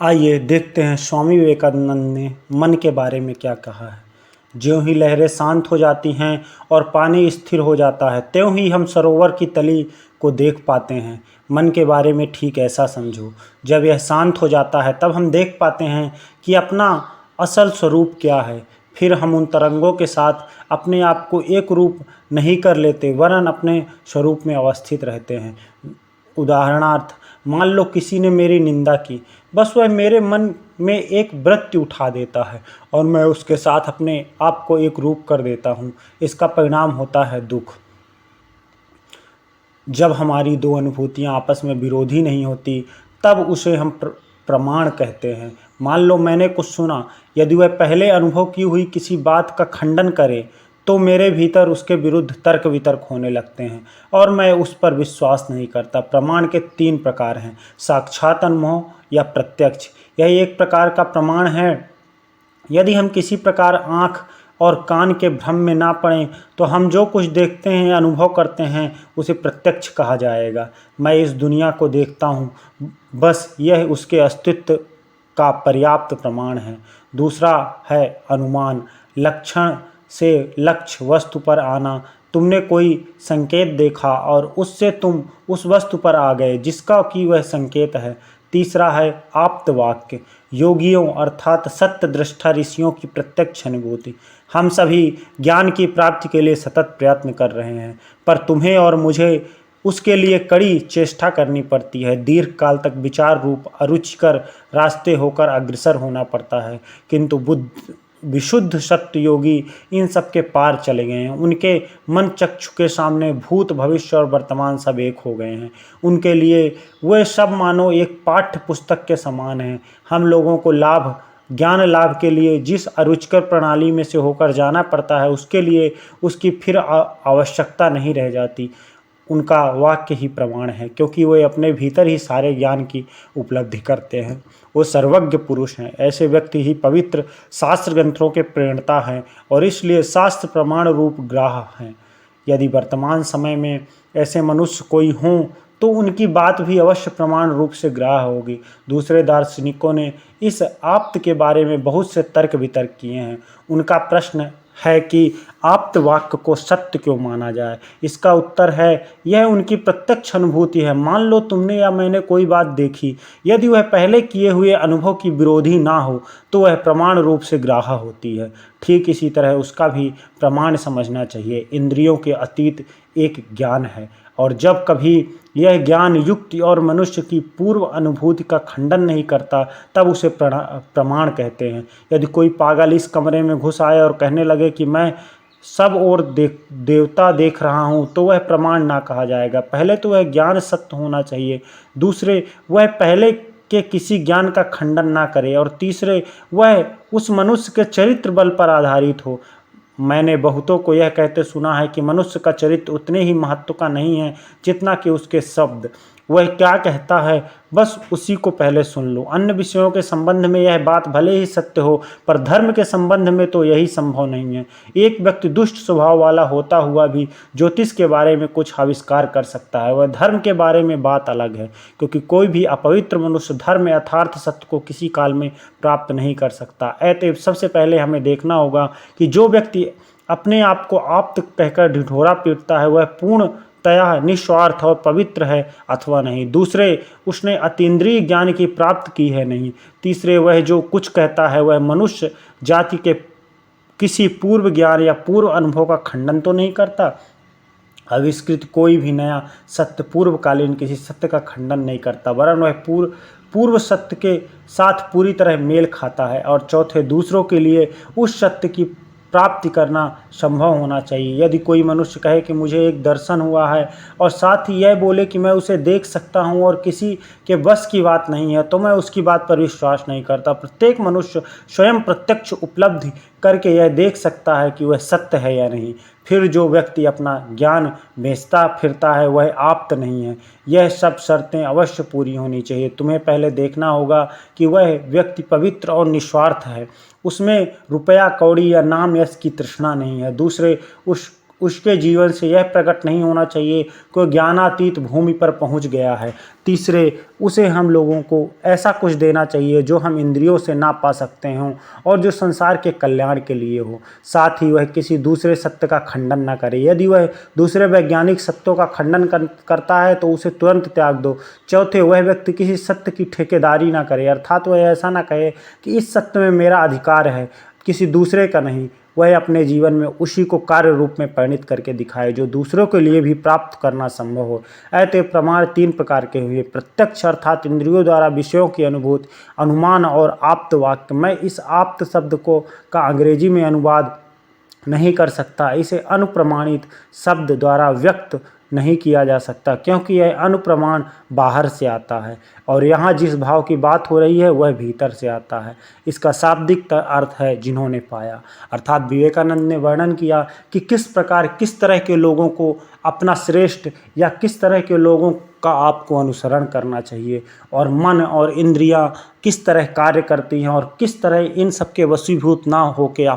आइए देखते हैं स्वामी विवेकानंद ने मन के बारे में क्या कहा है। ज्यों ही लहरें शांत हो जाती हैं और पानी स्थिर हो जाता है, त्यों ही हम सरोवर की तली को देख पाते हैं। मन के बारे में ठीक ऐसा समझो। जब यह शांत हो जाता है तब हम देख पाते हैं कि अपना असल स्वरूप क्या है। फिर हम उन तरंगों के साथ अपने आप को एक रूप नहीं कर लेते, वरन अपने स्वरूप में अवस्थित रहते हैं। उदाहरणार्थ, मान लो किसी ने मेरी निंदा की, बस वह मेरे मन में एक वृत्ति उठा देता है और मैं उसके साथ अपने आप को एक रूप कर देता हूँ। इसका परिणाम होता है दुख। जब हमारी दो अनुभूतियाँ आपस में विरोधी नहीं होती, तब उसे हम प्रमाण कहते हैं। मान लो मैंने कुछ सुना, यदि वह पहले अनुभव की हुई किसी बात का खंडन करे तो मेरे भीतर उसके विरुद्ध तर्क वितर्क होने लगते हैं और मैं उस पर विश्वास नहीं करता। प्रमाण के तीन प्रकार हैं: साक्षात अनुभव या प्रत्यक्ष। यह एक प्रकार का प्रमाण है। यदि हम किसी प्रकार आँख और कान के भ्रम में ना पड़ें तो हम जो कुछ देखते हैं, अनुभव करते हैं, उसे प्रत्यक्ष कहा जाएगा। मैं इस दुनिया को देखता हूँ, बस यह उसके अस्तित्व का पर्याप्त प्रमाण है। दूसरा है अनुमान। लक्षण से लक्ष्य वस्तु पर आना। तुमने कोई संकेत देखा और उससे तुम उस वस्तु पर आ गए जिसका कि वह संकेत है। तीसरा है आप्त वाक्य। योगियों अर्थात सत्य दृष्टा ऋषियों की प्रत्यक्ष अनुभूति। हम सभी ज्ञान की प्राप्ति के लिए सतत प्रयत्न कर रहे हैं, पर तुम्हें और मुझे उसके लिए कड़ी चेष्टा करनी पड़ती है। दीर्घ काल तक विचार रूप अरुचिकर रास्ते होकर अग्रसर होना पड़ता है, किंतु बुद्ध विशुद्ध सत्य योगी इन सब के पार चले गए हैं। उनके मन चक्षु के सामने भूत भविष्य और वर्तमान सब एक हो गए हैं। उनके लिए वे सब मानो एक पाठ्य पुस्तक के समान हैं। हम लोगों को ज्ञान लाभ के लिए जिस अरुचिकर प्रणाली में से होकर जाना पड़ता है, उसके लिए उसकी फिर आवश्यकता नहीं रह जाती। उनका वाक्य ही प्रमाण है, क्योंकि वे अपने भीतर ही सारे ज्ञान की उपलब्धि करते हैं। वो सर्वज्ञ पुरुष हैं। ऐसे व्यक्ति ही पवित्र शास्त्र ग्रंथों के प्रेरणता हैं और इसलिए शास्त्र प्रमाण रूप ग्राह हैं। यदि वर्तमान समय में ऐसे मनुष्य कोई हों तो उनकी बात भी अवश्य प्रमाण रूप से ग्राह्य होगी। दूसरे दार्शनिकों ने इस आप्त के बारे में बहुत से तर्क वितर्क किए हैं। उनका प्रश्न है कि आप्त वाक्य को सत्य क्यों माना जाए। इसका उत्तर है, यह उनकी प्रत्यक्ष अनुभूति है। मान लो तुमने या मैंने कोई बात देखी, यदि वह पहले किए हुए अनुभव की विरोधी ना हो तो वह प्रमाण रूप से ग्राह्य होती है। ठीक इसी तरह उसका भी प्रमाण समझना चाहिए। इंद्रियों के अतीत एक ज्ञान है और जब कभी यह ज्ञान युक्ति और मनुष्य की पूर्व अनुभूति का खंडन नहीं करता, तब उसे प्रमाण कहते हैं। यदि कोई पागल इस कमरे में घुस आए और कहने लगे कि मैं सब और देवता देख रहा हूँ, तो वह प्रमाण ना कहा जाएगा। पहले तो वह ज्ञान सत्य होना चाहिए, दूसरे वह पहले के किसी ज्ञान का खंडन ना करे और तीसरे वह उस मनुष्य के चरित्र बल पर आधारित हो। मैंने बहुतों को यह कहते सुना है कि मनुष्य का चरित्र उतने ही महत्व का नहीं है जितना कि उसके शब्द। वह क्या कहता है बस उसी को पहले सुन लो। अन्य विषयों के संबंध में यह बात भले ही सत्य हो, पर धर्म के संबंध में तो यही संभव नहीं है। एक व्यक्ति दुष्ट स्वभाव वाला होता हुआ भी ज्योतिष के बारे में कुछ आविष्कार कर सकता है। वह धर्म के बारे में बात अलग है, क्योंकि कोई भी अपवित्र मनुष्य धर्म यथार्थ सत्य को किसी काल में प्राप्त नहीं कर सकता। अतएव सबसे पहले हमें देखना होगा कि जो व्यक्ति अपने आप को आप्त कहकर ढिढोरा पीटता है, वह पूर्णतया निस्वार्थ और पवित्र है अथवा नहीं। दूसरे, उसने अतीन्द्रिय ज्ञान की प्राप्त की है नहीं। तीसरे, वह जो कुछ कहता है वह मनुष्य जाति के किसी पूर्व ज्ञान या पूर्व अनुभव का खंडन तो नहीं करता। आविष्कृत कोई भी नया सत्य पूर्वकालीन किसी सत्य का खंडन नहीं करता, वरन वह पूर्व सत्य के साथ पूरी तरह मेल खाता है। और चौथे, दूसरों के लिए उस सत्य की प्राप्ति करना संभव होना चाहिए। यदि कोई मनुष्य कहे कि मुझे एक दर्शन हुआ है और साथ ही यह बोले कि मैं उसे देख सकता हूं और किसी के बस की बात नहीं है, तो मैं उसकी बात पर विश्वास नहीं करता। प्रत्येक मनुष्य स्वयं प्रत्यक्ष उपलब्धि करके यह देख सकता है कि वह सत्य है या नहीं। फिर जो व्यक्ति अपना ज्ञान बेचता फिरता है वह आप्त नहीं है। यह सब शर्तें अवश्य पूरी होनी चाहिए। तुम्हें पहले देखना होगा कि वह व्यक्ति पवित्र और निस्वार्थ है, उसमें रुपया कौड़ी या नाम यश की तृष्णा नहीं है। दूसरे, उसके जीवन से यह प्रकट नहीं होना चाहिए कि वह ज्ञानातीत भूमि पर पहुंच गया है। तीसरे, उसे हम लोगों को ऐसा कुछ देना चाहिए जो हम इंद्रियों से ना पा सकते हों और जो संसार के कल्याण के लिए हो। साथ ही वह किसी दूसरे सत्य का खंडन ना करे। यदि वह दूसरे वैज्ञानिक सत्यों का खंडन करता है तो उसे तुरंत त्याग दो। चौथे, वह व्यक्ति किसी सत्य की ठेकेदारी ना करे, अर्थात वह ऐसा ना कहे कि इस सत्य में मेरा अधिकार है, किसी दूसरे का नहीं। वह अपने जीवन में उसी को कार्य रूप में परिणित करके दिखाए जो दूसरों के लिए भी प्राप्त करना संभव हो। अतः प्रमाण 3 प्रकार के हुए: प्रत्यक्ष अर्थात इंद्रियों द्वारा विषयों की अनुभूति, अनुमान और आप्त वाक्य। मैं इस आप्त शब्द को का अंग्रेजी में अनुवाद नहीं कर सकता। इसे अनुप्रमाणित शब्द द्वारा व्यक्त नहीं किया जा सकता क्योंकि यह अनुप्रमाण बाहर से आता है और यहाँ जिस भाव की बात हो रही है वह भीतर से आता है। इसका शाब्दिक अर्थ है जिन्होंने पाया, अर्थात विवेकानंद ने वर्णन किया कि किस प्रकार किस तरह के लोगों को अपना श्रेष्ठ या किस तरह के लोगों का आपको अनुसरण करना चाहिए और मन और इंद्रियां किस तरह कार्य करती हैं और किस तरह इन सब के वशीभूत ना होकर आप